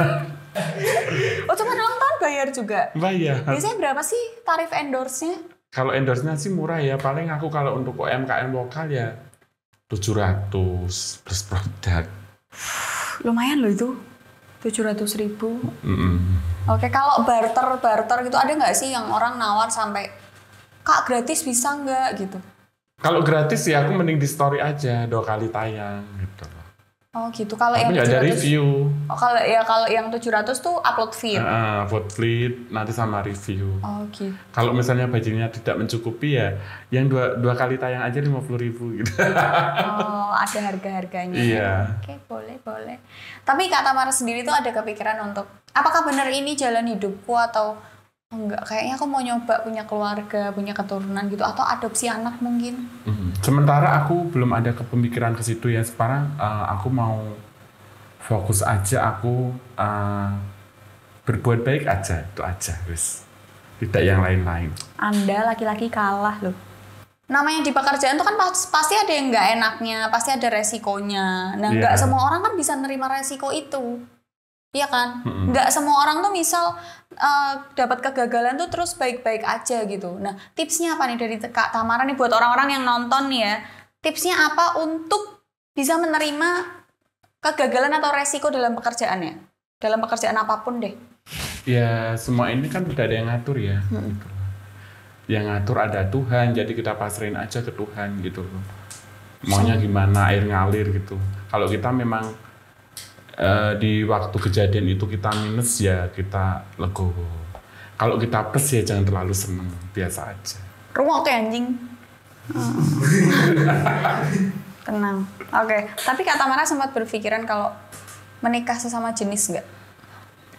Ucapan ulang tahun bayar juga? Bayar. Biasanya berapa sih tarif endorse-nya? Kalau endorse-nya sih murah ya, paling aku kalau untuk UMKM lokal ya 700 plus produk. Lumayan loh itu. 700.000. Oke, kalau barter gitu ada nggak sih yang orang nawar sampai Kak gratis bisa nggak gitu? Kalau gratis ya aku mending di story aja 2 kali tayang gitu. Oh gitu. Kalau yang nggak ada review. Oh, kalau yang 700 tuh upload feed. Upload feed nanti sama review. Oh gitu. Kalau misalnya bajunya tidak mencukupi ya yang dua kali tayang aja 50.000 gitu. Oh, ada harga-harganya. Iya. Oke, boleh. Tapi Kak Tamara sendiri tuh ada kepikiran untuk apakah benar ini jalan hidupku atau enggak? Kayaknya aku mau nyoba punya keluarga, punya keturunan gitu atau adopsi anak mungkin. Sementara aku belum ada kepemikiran ke situ ya. Sekarang aku mau fokus aja, aku berbuat baik aja, itu aja, wis. Tidak yang lain-lain. Anda laki-laki kalah loh. Namanya di pekerjaan tuh kan pasti ada yang nggak enaknya, pasti ada resikonya. Nah, nggak semua orang kan bisa nerima resiko itu. Iya kan? Nggak semua orang tuh misal dapat kegagalan tuh terus baik-baik aja gitu. Nah, tipsnya apa nih dari Kak Tamara nih buat orang-orang yang nonton nih ya? Tipsnya apa untuk bisa menerima kegagalan atau resiko dalam pekerjaannya? Dalam pekerjaan apapun deh. Ya, semua ini kan tidak ada yang ngatur ya. Gitu. Yang ngatur ada Tuhan, jadi kita pasrahin aja ke Tuhan gitu loh. Maunya gimana, air ngalir gitu. Kalau kita memang di waktu kejadian itu kita minus ya kita legowo. Kalau kita plus ya jangan terlalu seneng, biasa aja. Rungok kayak anjing. Tenang. Oke. Tapi Kak Tamara sempat berpikiran kalau menikah sesama jenis nggak?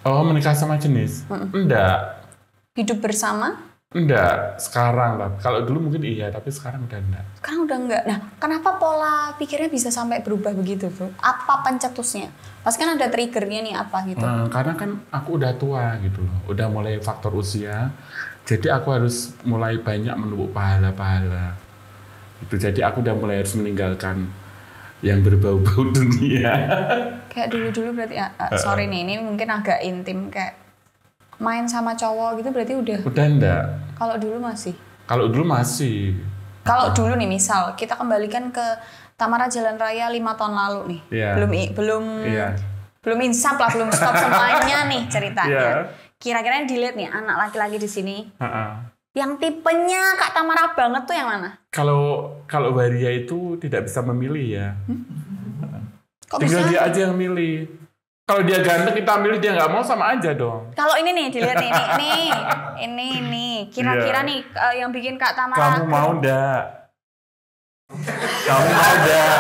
Oh, menikah sama jenis? Enggak. Hidup bersama? Enggak, sekarang lah. Kalau dulu mungkin iya, tapi sekarang udah enggak. Sekarang udah enggak. Nah, kenapa pola pikirnya bisa sampai berubah begitu tuh? Apa pencetusnya? Pasti kan ada triggernya nih apa gitu. Karena kan aku udah tua gitu loh. Udah mulai faktor usia. Jadi aku harus mulai banyak menumpuk pahala-pahala. Gitu. Jadi aku udah mulai harus meninggalkan yang berbau-bau dunia. Kayak dulu-dulu berarti, sorry nih, ini mungkin agak intim, kayak main sama cowok gitu berarti udah? Udah enggak. Kalau dulu masih? Kalau dulu masih. Kalau dulu nih misal, kita kembalikan ke Tamara Jalan Raya 5 tahun lalu nih. Yeah. Belum insap lah, belum stop semuanya nih ceritanya. Yeah. Kira-kira yang dilihat nih anak laki-laki di sini. Yang tipenya Kak Tamara banget tuh yang mana? Kalau Waria itu tidak bisa memilih ya. Kok tinggal bisa? Dia aja yang milih. Kalau dia ganteng kita milih, dia nggak mau, sama aja dong. Kalau ini nih dilihat nih, ini kira-kira nih yang bikin Kak Tamara. Kamu mau ndak? Kamu mau ndak?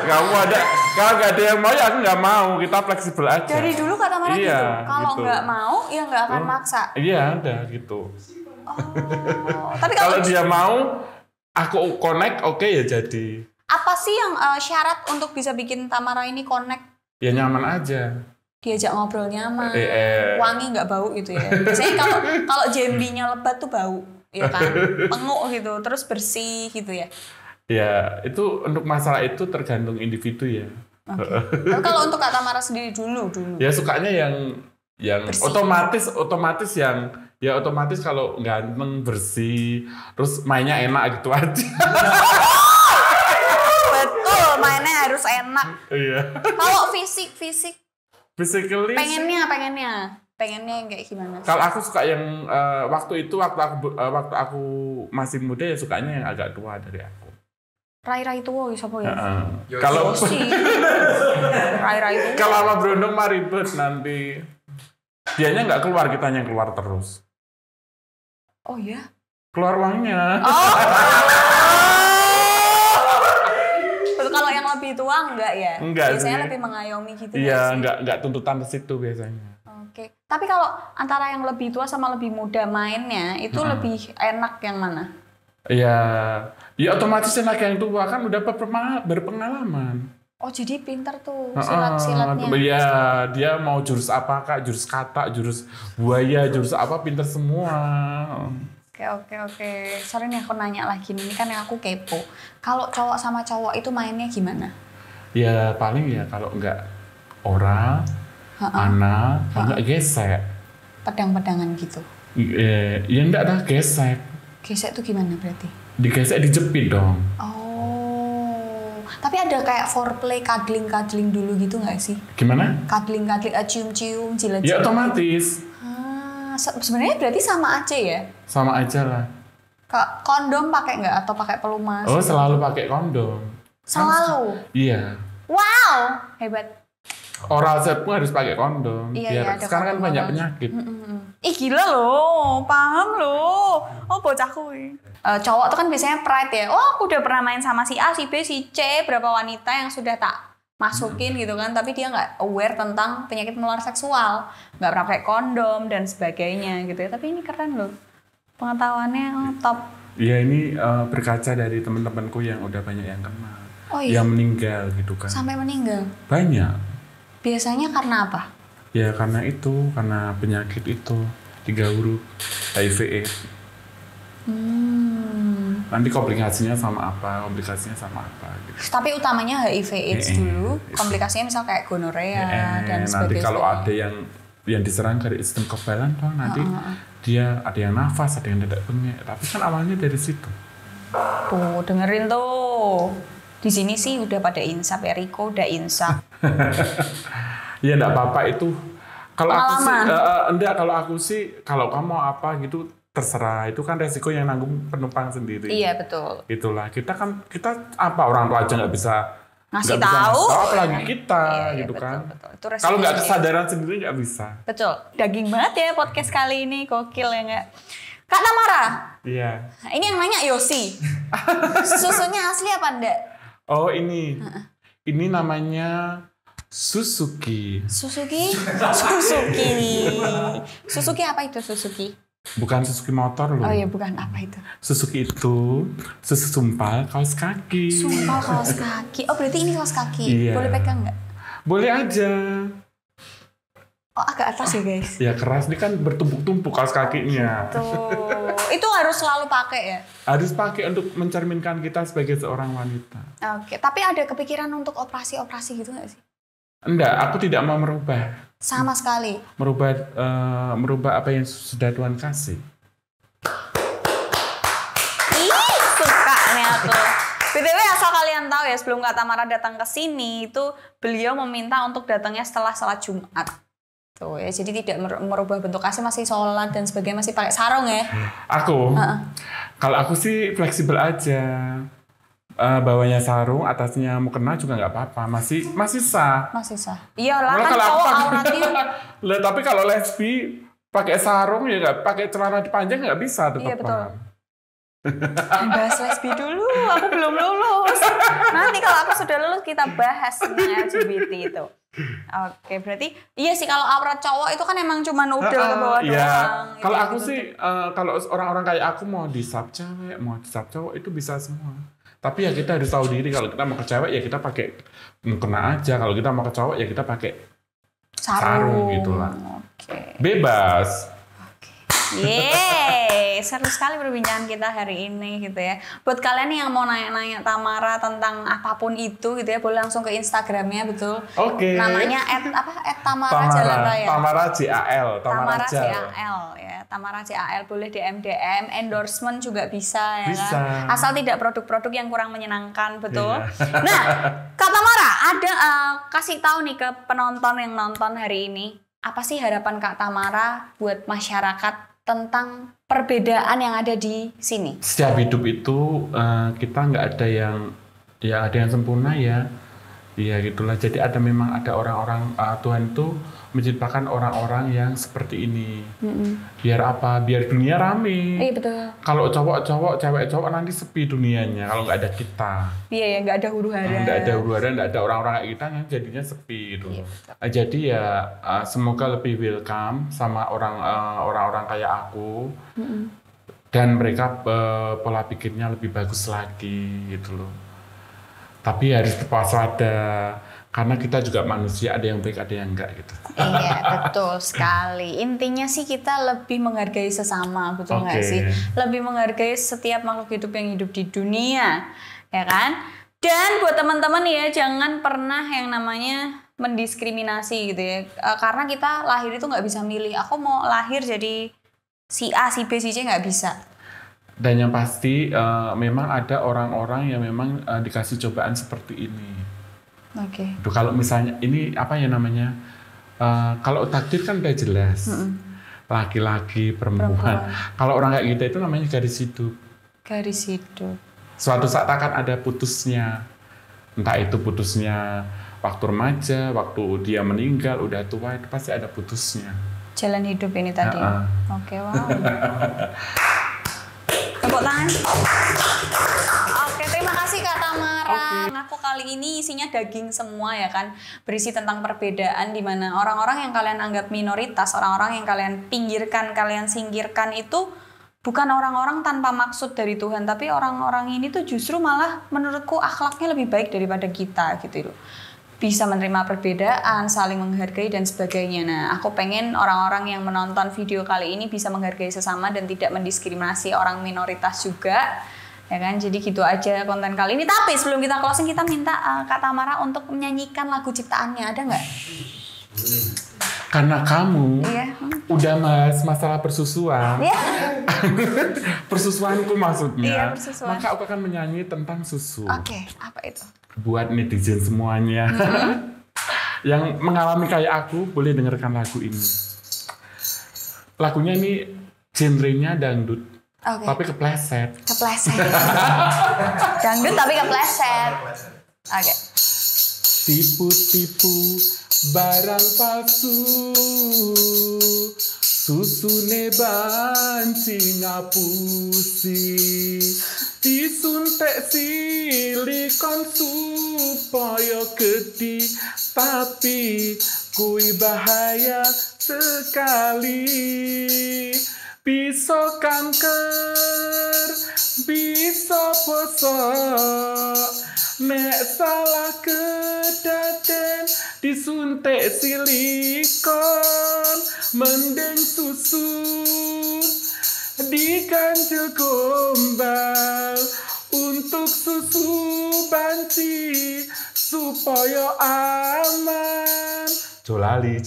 Kamu ada? Kalau nggak ada yang mau ya aku nggak mau. Kita fleksibel aja. Dari dulu Kak Tamara gitu. Kalau nggak mau ya nggak akan maksa. Iya, ada gitu. Tapi kalau dia mau, aku connect, oke ya jadi. Apa sih yang syarat untuk bisa bikin Tamara ini connect? Ya nyaman aja. Diajak ngobrol nyaman, wangi nggak bau gitu ya. Biasanya kalau jambinya lebat tuh bau, ya kan, penguk gitu, terus bersih gitu ya. Ya itu untuk masalah itu tergantung individu ya. Tapi kalau untuk Kak Tamara sendiri dulu. Ya sukanya yang bersih. otomatis yang ya otomatis kalau ganteng bersih, terus mainnya enak gitu aja. Betul, mainnya harus enak. Iya. Kalau fisik physically pengennya yang kayak gimana? Kalau aku suka yang waktu aku masih muda ya sukanya yang agak tua dari aku. Rai tua siapa ya? Kalau Rai tua. Kalau sama Brondong mah ribet nanti. Dianya nggak keluar, kitanya yang keluar terus. Oh ya? Keluar uangnya. Kalau yang lebih tua enggak ya? Enggak biasanya sih. lebih mengayomi gitu. Iya, enggak tuntutan ke situ biasanya. Oke. Tapi kalau antara yang lebih tua sama lebih muda mainnya, itu lebih enak yang mana? Iya, ya otomatis enak yang tua kan udah berpengalaman. Oh, jadi pintar tuh silat-silatnya. Iya, dia mau jurus apa Kak? Jurus katak, jurus buaya, jurus apa, pintar semua. Oke. Sorry nih aku nanya lagi nih, kan aku kepo. Kalau cowok sama cowok itu mainnya gimana? Ya paling ya kalau enggak oral, anak, enggak gesek. Pedang-pedangan gitu? Ya enggak dah gesek. Gesek tuh gimana berarti? Digesek dijepit dong. Oh, tapi ada kayak foreplay, cuddling dulu gitu nggak sih? Gimana? Cuddling, cium-cium, jilat-jilat. Ya otomatis. Sebenarnya berarti sama aja ya? Sama aja lah. Kondom pakai nggak atau pakai pelumas? Oh, selalu pakai kondom. Selalu? Iya. Wow, hebat. Oral sex pun harus pakai kondom. Iya, sekarang kan banyak penyakit. Ih gila loh, paham loh. Oh bocahku. Cowok tuh kan biasanya pride ya. Oh aku udah pernah main sama si A, si B, si C, berapa wanita yang sudah tak masukin gitu kan, tapi dia nggak aware tentang penyakit menular seksual, nggak pernah pakai kondom dan sebagainya gitu ya. Tapi ini keren loh, pengetahuannya top. Iya, ini berkaca dari teman-temanku yang udah banyak yang kena, yang meninggal gitu kan. Sampai meninggal? Banyak. Biasanya karena apa? Ya karena penyakit itu 3 huruf HIV/AIDS. Nanti komplikasinya sama apa gitu. Tapi utamanya HIV/AIDS dulu, komplikasinya misal kayak gonorea dan sebagainya. Nanti kalau ada yang diserang dari sistem kekebalan dong, nanti dia ada yang nafas, ada yang tidak bengek. Tapi kan awalnya dari situ. Tuh, dengerin tuh. Di sini sih udah pada insap ya, Riko udah insap. Ya enggak apa-apa itu. Kalau aku sih kalau aku sih kalau kamu apa gitu terserah, itu kan resiko yang nanggung penumpang sendiri. Iya betul. Itulah kita apa orang tua aja nggak bisa ngasih tahu, apalagi kita gitu betul, kan. Betul. Kalau nggak kesadaran sendiri nggak bisa. Betul. Daging banget ya podcast kali ini, gokil ya nggak? Kak Tamara. Iya. Ini yang nanya Yosi. Susunya asli apa enggak? Oh ini namanya Suzuki. Suzuki apa itu Suzuki? Bukan Suzuki motor loh. Oh iya, bukan. Apa itu? Suzuki itu susu sumpal kaos kaki. Sumpal kaos kaki. Oh, berarti ini kaos kaki. Iya. Boleh pegang nggak? Boleh aja. Oh, agak atas ya guys. Ya keras, ini kan bertumpuk-tumpuk kaos kakinya. Tuh. Itu harus selalu pakai ya? Harus pakai untuk mencerminkan kita sebagai seorang wanita. Oke, tapi ada kepikiran untuk operasi-operasi gitu nggak sih? Enggak, aku tidak mau merubah. Sama sekali. Merubah apa yang sudah Tuhan kasih. Ih, suka nih aku. BTW asal kalian tahu ya, sebelum Kak Tamara datang ke sini itu beliau meminta untuk datangnya setelah salat Jumat. Tuh ya, jadi tidak merubah bentuk kasih, masih sholat dan sebagainya, masih pakai sarung ya. Aku? Kalau aku sih fleksibel aja. Bawahnya sarung, atasnya mukena juga nggak apa-apa, masih sah. Masih sah. Iyalah kan cowok auratnya. Tapi kalau lesbi pakai sarung ya nggak, pakai celana panjang nggak bisa tetap. Iya betul. Bahas lesbi dulu, aku belum lulus. Nanti kalau aku sudah lulus kita bahas tentang LGBT itu. Oke, berarti iya sih kalau aurat cowok itu kan emang cuma nudel ke bawah doang. Kalau aku sih, kalau orang-orang kayak aku mau disap cewek, mau disap cowok itu bisa semua. Tapi ya kita harus tahu diri, kalau kita mau ke cewek ya kita pakai mukena aja, kalau kita mau ke cowok ya kita pakai sarung gitulah. Oke. Bebas. Yeay, seru sekali perbincangan kita hari ini gitu ya. Buat kalian yang mau nanya-nanya Tamara tentang apapun itu gitu ya, boleh langsung ke Instagramnya, betul. Oke. Namanya @Tamara Jalan Raya. Tamara JAL. Tamara JAL ya. Tamara JAL, boleh DM, endorsement juga bisa ya bisa. kan. Asal tidak produk-produk yang kurang menyenangkan, betul. Iya. Nah, Kak Tamara ada kasih tahu nih ke penonton yang nonton hari ini, apa sih harapan Kak Tamara buat masyarakat tentang perbedaan yang ada di sini? Setiap hidup itu kita nggak ada yang sempurna ya. Ya gitulah. Jadi memang ada orang-orang, Tuhan itu menciptakan orang-orang yang seperti ini. Biar apa? Biar dunia rame. Iya betul. Kalau cowok-cowok, cewek-cowok nanti sepi dunianya kalau nggak ada kita. Iya ya, nggak ada huru-hara. Nggak ada huru-hara, nggak ada orang-orang kayak kita, jadinya sepi gitu. Iya, jadi ya semoga lebih welcome sama orang-orang kayak aku. Dan mereka pola pikirnya lebih bagus lagi gitu loh. Tapi harus waspada, karena kita juga manusia, ada yang baik ada yang enggak gitu. Iya betul sekali. Intinya sih kita lebih menghargai sesama, betul nggak sih? Lebih menghargai setiap makhluk hidup yang hidup di dunia, ya kan? Dan buat teman-teman ya, jangan pernah yang namanya mendiskriminasi gitu ya. Karena kita lahir itu nggak bisa milih. Aku mau lahir jadi si A, si B, si C, nggak bisa. Dan yang pasti memang ada orang-orang yang memang dikasih cobaan seperti ini. Oke. Kalau misalnya ini apa ya namanya? Kalau takdir kan udah jelas. Laki-laki, perempuan. Kalau orang kayak kita itu namanya garis hidup. Garis hidup. Suatu saat akan ada putusnya. Entah itu putusnya waktu remaja, waktu dia meninggal, udah tua, itu pasti ada putusnya. Jalan hidup ini tadi. Oke, wow. Tepuk tangan. Oke, terima kasih Kak Tamara. Aku kali ini isinya daging semua ya kan, berisi tentang perbedaan di mana orang-orang yang kalian anggap minoritas, orang-orang yang kalian pinggirkan, kalian singkirkan itu bukan orang-orang tanpa maksud dari Tuhan, tapi orang-orang ini tuh justru malah menurutku akhlaknya lebih baik daripada kita gitu loh. Bisa menerima perbedaan, saling menghargai dan sebagainya. Nah, aku pengen orang-orang yang menonton video kali ini bisa menghargai sesama dan tidak mendiskriminasi orang minoritas juga. Ya kan? Jadi gitu aja konten kali ini. Tapi sebelum kita closing, kita minta Kak Tamara untuk menyanyikan lagu ciptaannya. Ada nggak? Karena kamu udah masalah persusuan. Persusuanku maksudnya. Iya, persusuan. Maka aku akan menyanyi tentang susu. Oke, apa itu? Buat netizen semuanya yang mengalami kayak aku, boleh dengarkan lagu ini. Lagunya ini genrenya dangdut, tapi kepleset. Dangdut tapi kepleset. Oke. Tipu-tipu barang palsu, susune banci ngapusi, disuntek silikon supaya gede, tapi kui bahaya sekali. Bisa kanker, bisa bosok, nek salah kedaden disuntik silikon, mending susu diganjel gombal untuk susu banci supaya aman. Jolali.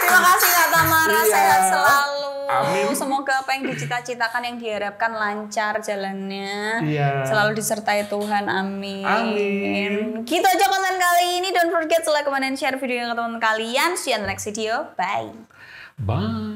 Terima kasih Kak Tamara, Iya. sehat selalu. Amin. Semoga apa yang dicita-citakan, yang diharapkan lancar jalannya. Iya. Selalu disertai Tuhan, amin. Amin. Gitu aja konten kali ini. Don't forget to like, comment, and share videonya ke teman kalian. See you on the next video. Bye. Bye.